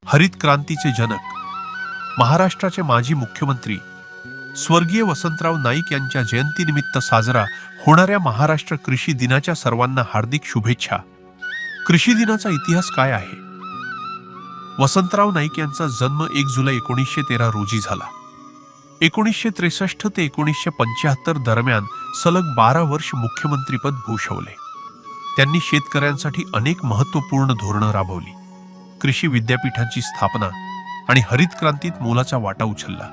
हरित क्रांतीचे जनक, महाराष्ट्राचे माजी मुख्यमंत्री स्वर्गीय वसंतराव नाईक यांच्या जयंतीनिमित्त साजरा होणाऱ्या महाराष्ट्र कृषी दिनाच्या सर्वांना हार्दिक शुभेच्छा. कृषी दिनाचा इतिहास काय आहे? वसंतराव नाईक यांचा जन्म 1 जुलै 1913 रोजी झाला. 1963 ते 1975 दरम्यान सलग 12 वर्ष मुख्यमंत्रीपद भूषवले. त्यांनी शेतकऱ्यांसाठी अनेक महत्त्वपूर्ण धोरणं राबवली. कृषी विद्यापीठांची स्थापना आणि हरित क्रांतीत मोलाचा वाटा उचलला.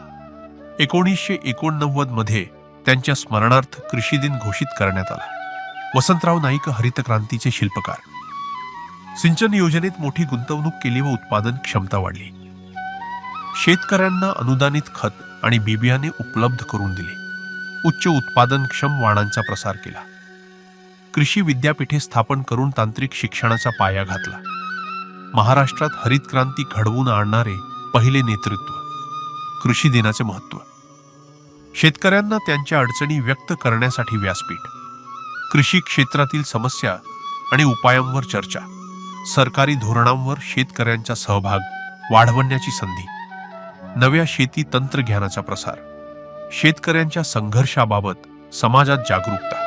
1989 मध्ये त्यांच्या स्मरणार्थ कृषी दिन घोषित करण्यात आला. वसंतराव नाईक हरित क्रांतीचे शिल्पकार. सिंचन योजनेत मोठी गुंतवणूक केली व उत्पादन क्षमता वाढली. शेतकऱ्यांना अनुदानित खत आणि बियाणे उपलब्ध करून दिले. उच्च उत्पादनक्षम वाणांचा प्रसार केला. कृषी विद्यापीठे स्थापन करून तांत्रिक शिक्षणाचा पाया घातला. महाराष्ट्रात हरित क्रांती घडवून आणणारे पहिले नेतृत्व. कृषी दिनाचे महत्त्व. शेतकऱ्यांना त्यांच्या अडचणी व्यक्त करण्यासाठी व्यासपीठ. कृषी क्षेत्रातील समस्या आणि उपायांवर चर्चा. सरकारी धोरणांवर शेतकऱ्यांचा सहभाग वाढवण्याची संधी. नव्या शेती तंत्रज्ञानाचा प्रसार. शेतकऱ्यांच्या संघर्षाबाबत समाजात जागरूकता.